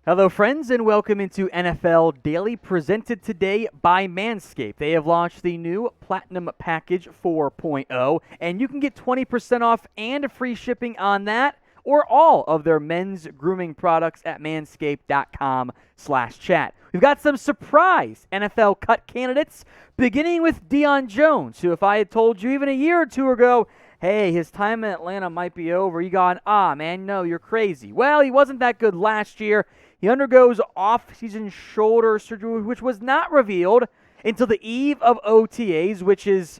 Hello, friends, and welcome into NFL Daily, presented today by Manscaped. They have launched the new Platinum Package 4.0, and you can get 20% off and free shipping on that or all of their men's grooming products at manscaped.com/chat. We've got some surprise NFL cut candidates, beginning with Deion Jones, who, if I had told you even a year or two ago, hey, his time in Atlanta might be over, you gone, man, no, you're crazy. Well, he wasn't that good last year. He undergoes off-season shoulder surgery, which was not revealed until the eve of OTAs, which is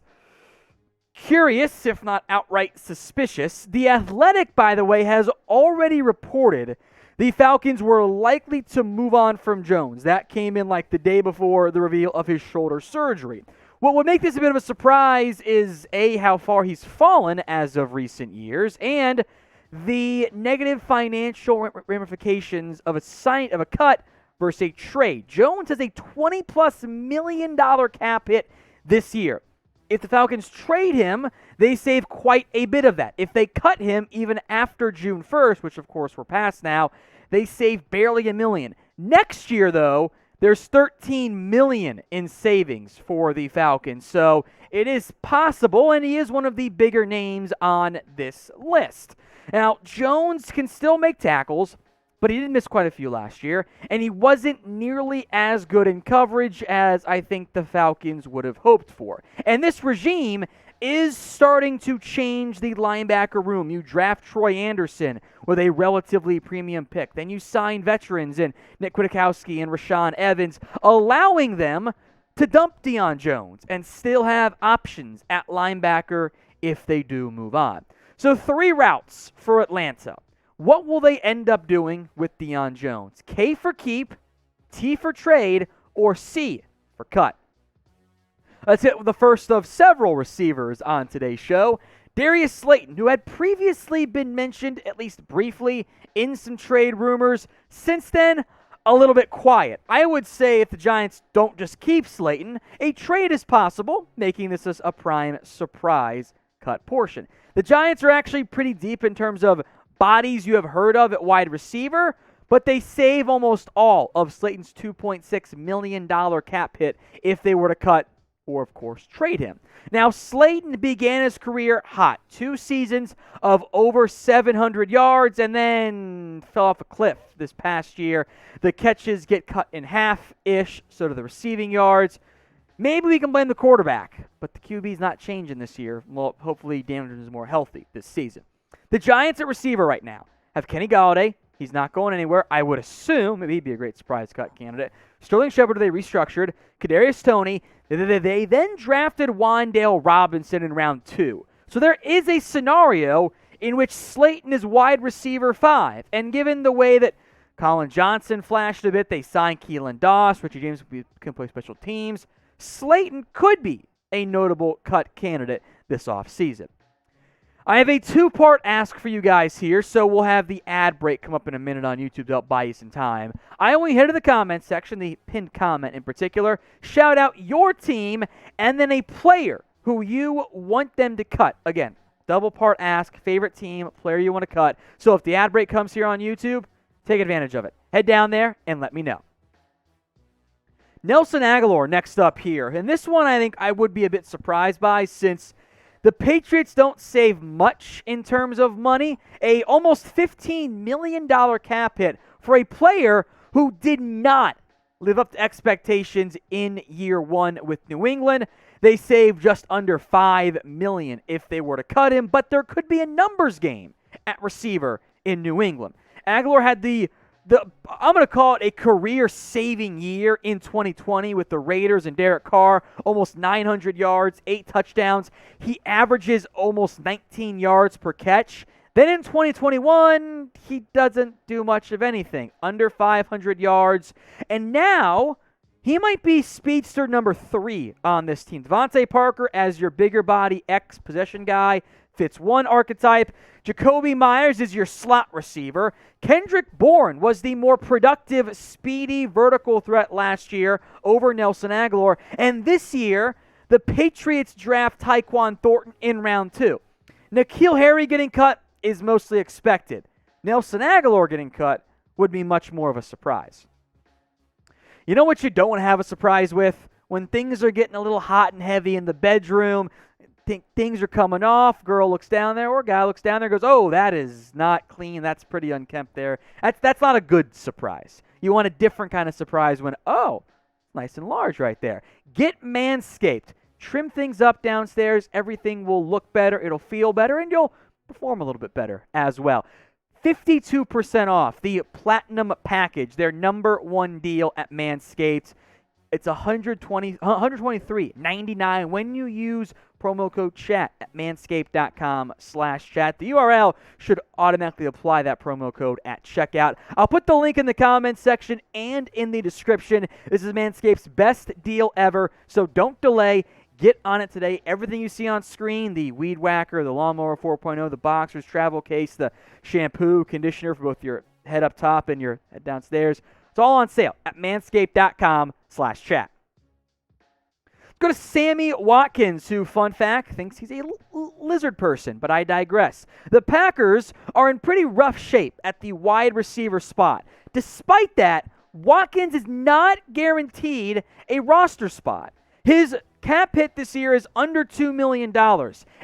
curious, if not outright suspicious. The Athletic, by the way, has already reported the Falcons were likely to move on from Jones. That came in like the day before the reveal of his shoulder surgery. What would make this a bit of a surprise is, A, how far he's fallen as of recent years, and the negative financial ramifications of a cut versus a trade. Jones has a $20+ million cap hit this year. If the Falcons trade him, they save quite a bit of that. If they cut him even after June 1st, which of course we're past now, they save barely $1 million. Next year, though, there's $13 million in savings for the Falcons. So it is possible, and he is one of the bigger names on this list. Now, Jones can still make tackles, but he did miss quite a few last year, and he wasn't nearly as good in coverage as I think the Falcons would have hoped for. And this regime is starting to change the linebacker room. You draft Troy Anderson with a relatively premium pick. Then you sign veterans in Nick Kwiatkowski and Rashaan Evans, allowing them to dump Deion Jones and still have options at linebacker if they do move on. So 3 routes for Atlanta. What will they end up doing with Deion Jones? K for keep, T for trade, or C for cut? Let's hit the first of several receivers on today's show. Darius Slayton, who had previously been mentioned, at least briefly, in some trade rumors. Since then, a little bit quiet. I would say if the Giants don't just keep Slayton, a trade is possible, making this a prime surprise cut portion. The Giants are actually pretty deep in terms of bodies you have heard of at wide receiver, but they save almost all of Slayton's $2.6 million cap hit if they were to cut or, of course, trade him. Now, Slayton began his career hot. 2 seasons of over 700 yards and then fell off a cliff this past year. The catches get cut in half-ish, so do the receiving yards. Maybe we can blame the quarterback, but the QB's not changing this year. Well, hopefully Deion Jones is more healthy this season. The Giants at receiver right now have Kenny Golladay. He's not going anywhere. I would assume maybe he'd be a great surprise cut candidate. Sterling Shepard, they restructured. Kadarius Toney. They then drafted Wan'Dale Robinson in round 2. So there is a scenario in which Slayton is wide receiver 5. And given the way that Colin Johnson flashed a bit, they signed Keelan Doss. Richie James can play special teams. Slayton could be a notable cut candidate this offseason. I have a 2-part ask for you guys here, so we'll have the ad break come up in a minute on YouTube to help buy you some time. I only head to the comments section, the pinned comment in particular, shout out your team, and then a player who you want them to cut. Again, double-part ask, favorite team, player you want to cut. So if the ad break comes here on YouTube, take advantage of it. Head down there and let me know. Nelson Agholor next up here, and this one I think I would be a bit surprised by since the Patriots don't save much in terms of money. A almost $15 million cap hit for a player who did not live up to expectations in year 1 with New England. They saved just under $5 million if they were to cut him, but there could be a numbers game at receiver in New England. Agholor had I'm going to call it a career-saving year in 2020 with the Raiders and Derek Carr, almost 900 yards, 8 touchdowns. He averages almost 19 yards per catch. Then in 2021, he doesn't do much of anything, under 500 yards. And now he might be speedster number 3 on this team. Devontae Parker as your bigger body X-possession guy fits one archetype. Jacoby Myers is your slot receiver. Kendrick Bourne was the more productive, speedy vertical threat last year over Nelson Agholor. And this year, the Patriots draft Tyquan Thornton in round 2. N'Keal Harry getting cut is mostly expected. Nelson Agholor getting cut would be much more of a surprise. You know what you don't want to have a surprise with? When things are getting a little hot and heavy in the bedroom, things are coming off, girl looks down there or guy looks down there and goes, oh, that is not clean, that's pretty unkempt there. That's not a good surprise. You want a different kind of surprise when, oh, nice and large right there. Get Manscaped. Trim things up downstairs. Everything will look better. It'll feel better, and you'll perform a little bit better as well. 52% off the Platinum Package, their #1 deal at Manscaped. It's $123.99 when you use promo code CHAT at manscaped.com/chat. The URL should automatically apply that promo code at checkout. I'll put the link in the comments section and in the description. This is Manscaped's best deal ever, so don't delay. Get on it today. Everything you see on screen, the Weed Whacker, the Lawnmower 4.0, the Boxers travel case, the shampoo, conditioner for both your head up top and your head downstairs, it's all on sale at manscaped.com/chat. Go to Sammy Watkins, who, fun fact, thinks he's a lizard person, but I digress. The Packers are in pretty rough shape at the wide receiver spot. Despite that, Watkins is not guaranteed a roster spot. His cap hit this year is under $2 million,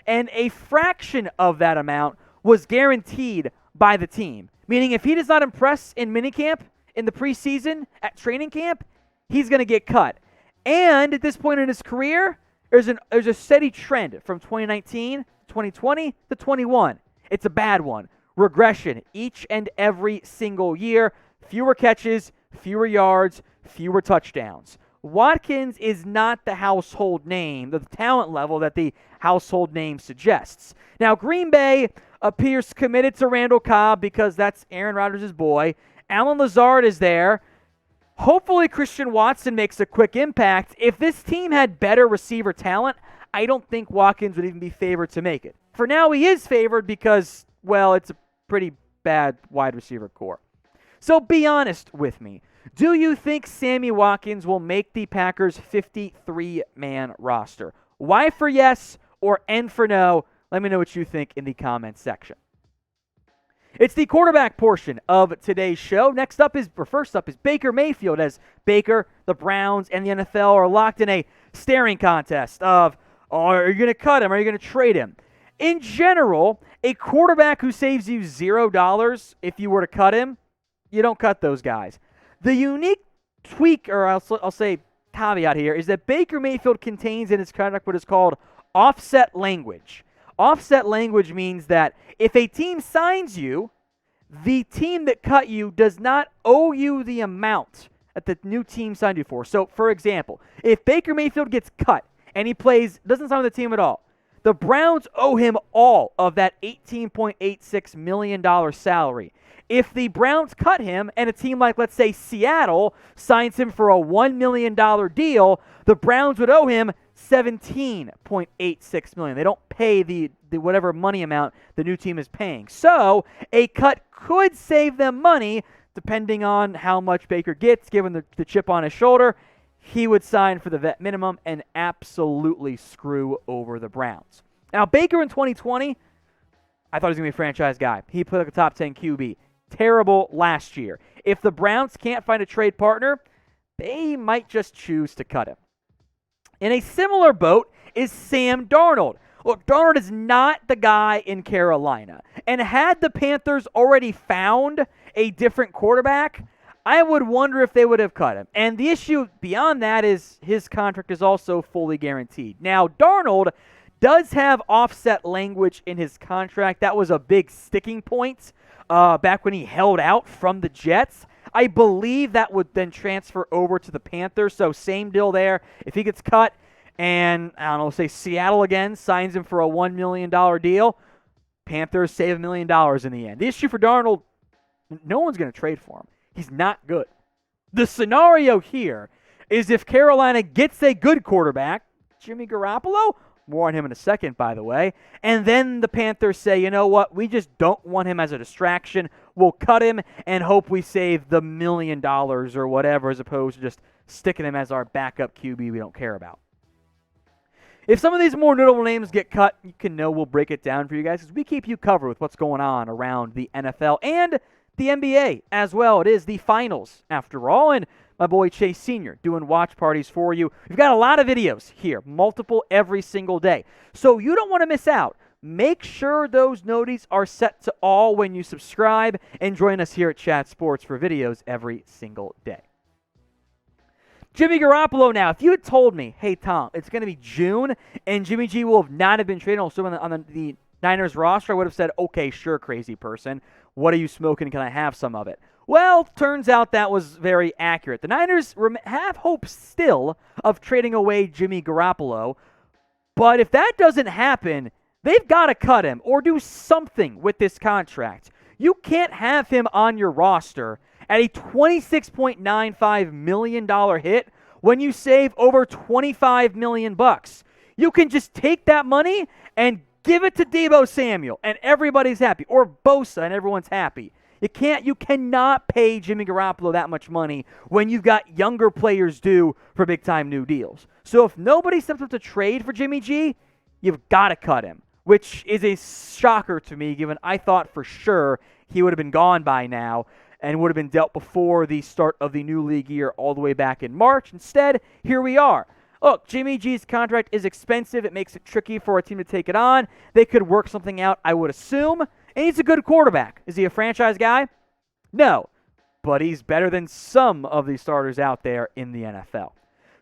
and a fraction of that amount was guaranteed by the team. Meaning if he does not impress in minicamp, in the preseason, at training camp, he's going to get cut. And at this point in his career, there's a steady trend from 2019, 2020 to 21. It's a bad one. Regression each and every single year. Fewer catches, fewer yards, fewer touchdowns. Watkins is not the household name, the talent level that the household name suggests. Now, Green Bay appears committed to Randall Cobb because that's Aaron Rodgers' boy. Allen Lazard is there. Hopefully, Christian Watson makes a quick impact. If this team had better receiver talent, I don't think Watkins would even be favored to make it. For now, he is favored because, well, it's a pretty bad wide receiver core. So be honest with me. Do you think Sammy Watkins will make the Packers' 53-man roster? Y for yes or N for no? Let me know what you think in the comments section. It's the quarterback portion of today's show. First up is Baker Mayfield, as Baker, the Browns, and the NFL are locked in a staring contest of, are you going to cut him? Are you going to trade him? In general, a quarterback who saves you $0 if you were to cut him, you don't cut those guys. The unique tweak, or I'll say caveat here, is that Baker Mayfield contains in his contract what is called offset language. Offset language means that if a team signs you, the team that cut you does not owe you the amount that the new team signed you for. So, for example, if Baker Mayfield gets cut and he doesn't sign with the team at all, the Browns owe him all of that $18.86 million salary. If the Browns cut him and a team like, let's say, Seattle signs him for a $1 million deal, the Browns would owe him $17.86 million. They don't pay the whatever money amount the new team is paying. So a cut could save them money depending on how much Baker gets, given the chip on his shoulder. He would sign for the vet minimum and absolutely screw over the Browns. Now, Baker in 2020, I thought he was going to be a franchise guy. He put like a top 10 QB. Terrible last year. If the Browns can't find a trade partner, they might just choose to cut him. In a similar boat is Sam Darnold. Look, Darnold is not the guy in Carolina. And had the Panthers already found a different quarterback, I would wonder if they would have cut him. And the issue beyond that is his contract is also fully guaranteed. Now, Darnold does have offset language in his contract. That was a big sticking point back when he held out from the Jets. I believe that would then transfer over to the Panthers. So same deal there. If he gets cut and, I don't know, say Seattle again signs him for a $1 million deal, Panthers save $1 million in the end. The issue for Darnold, no one's going to trade for him. He's not good. The scenario here is if Carolina gets a good quarterback, Jimmy Garoppolo, more on him in a second, by the way, and then the Panthers say, you know what, we just don't want him as a distraction. We'll cut him and hope we save the $1 million or whatever, as opposed to just sticking him as our backup QB we don't care about. If some of these more notable names get cut, you can know we'll break it down for you guys because we keep you covered with what's going on around the NFL and the NBA as well. It is the finals, after all, and my boy Chase Sr. doing watch parties for you. We've got a lot of videos here, multiple every single day. So you don't want to miss out. Make sure those noties are set to all when you subscribe and join us here at Chat Sports for videos every single day. Jimmy Garoppolo now. If you had told me, hey, Tom, it's going to be June and Jimmy G will not have been traded on the Niners roster, I would have said, okay, sure, crazy person. What are you smoking? Can I have some of it? Well, turns out that was very accurate. The Niners have hopes still of trading away Jimmy Garoppolo, but if that doesn't happen, they've got to cut him or do something with this contract. You can't have him on your roster at a $26.95 million hit when you save over $25 million. You can just take that money and give it to Deebo Samuel and everybody's happy, or Bosa and everyone's happy. You cannot pay Jimmy Garoppolo that much money when you've got younger players due for big-time new deals. So if nobody steps up to trade for Jimmy G, you've got to cut him, which is a shocker to me, given I thought for sure he would have been gone by now and would have been dealt before the start of the new league year all the way back in March. Instead, here we are. Look, Jimmy G's contract is expensive. It makes it tricky for a team to take it on. They could work something out, I would assume. And he's a good quarterback. Is he a franchise guy? No. But he's better than some of the starters out there in the NFL.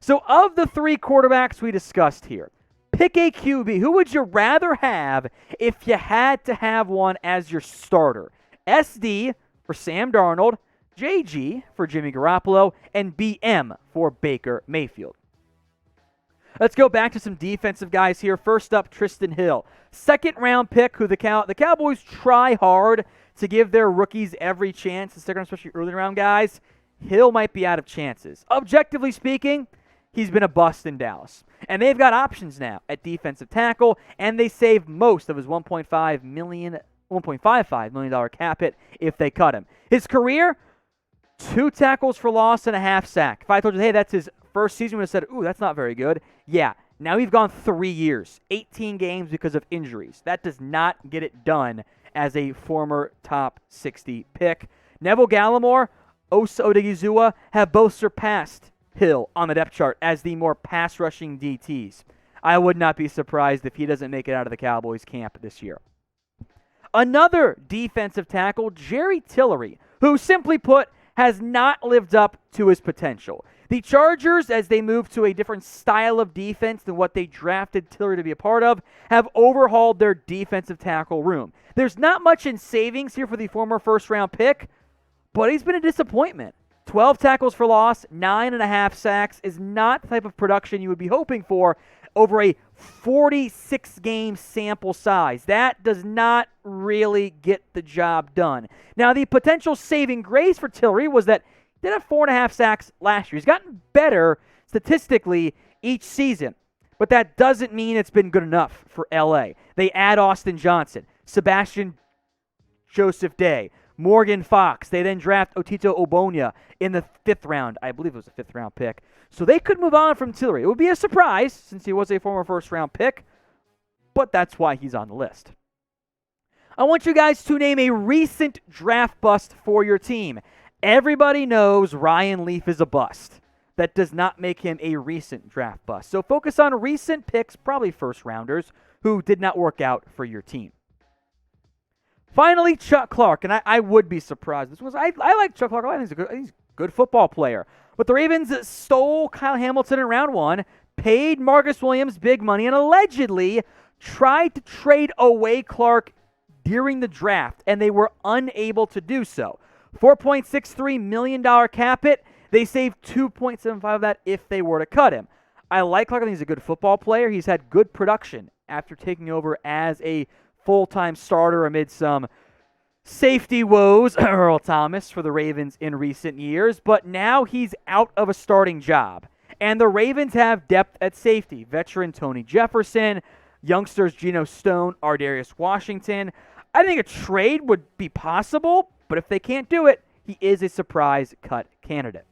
So of the three quarterbacks we discussed here, pick a QB. Who would you rather have if you had to have one as your starter? SD for Sam Darnold, JG for Jimmy Garoppolo, and BM for Baker Mayfield. Let's go back to some defensive guys here. First up, Trysten Hill. Second-round pick who the Cowboys try hard to give their rookies every chance, especially early-round guys. Hill might be out of chances. Objectively speaking, he's been a bust in Dallas. And they've got options now at defensive tackle, and they save most of his $1.55 million cap hit if they cut him. His career, 2 tackles for loss and a half sack. If I told you, hey, that's his first season, we would have said, ooh, that's not very good. Yeah, now we've gone 3 years, 18 games because of injuries. That does not get it done as a former top 60 pick. Neville Gallimore, Osa Odigizua have both surpassed Hill on the depth chart as the more pass-rushing DTs. I would not be surprised if he doesn't make it out of the Cowboys camp this year. Another defensive tackle, Jerry Tillery, who simply put has not lived up to his potential. The Chargers, as they move to a different style of defense than what they drafted Tillery to be a part of, have overhauled their defensive tackle room. There's not much in savings here for the former first-round pick, but he's been a disappointment. 12 tackles for loss, 9.5 sacks is not the type of production you would be hoping for over a 46-game sample size. That does not really get the job done. Now, the potential saving grace for Tillery was that he did have 4.5 sacks last year. He's gotten better statistically each season, but that doesn't mean it's been good enough for L.A. They add Austin Johnson, Sebastian Joseph Day, Morgan Fox. They then draft Otito Ogbonnia in the 5th round. I believe it was a 5th-round pick. So they could move on from Tillery. It would be a surprise since he was a former first-round pick, but that's why he's on the list. I want you guys to name a recent draft bust for your team. Everybody knows Ryan Leaf is a bust. That does not make him a recent draft bust. So focus on recent picks, probably first-rounders, who did not work out for your team. Finally, Chuck Clark, and I would be surprised. I like Chuck Clark. I think he's a good football player. But the Ravens stole Kyle Hamilton in round 1, paid Marcus Williams big money, and allegedly tried to trade away Clark during the draft, and they were unable to do so. $4.63 million cap hit. They saved $2.75 of that if they were to cut him. I like Clark. I think he's a good football player. He's had good production after taking over as a full-time starter amid some safety woes, Earl Thomas, for the Ravens in recent years. But now he's out of a starting job. And the Ravens have depth at safety. Veteran Tony Jefferson, youngsters Geno Stone, Ardarius Washington. I think a trade would be possible, but if they can't do it, he is a surprise cut candidate.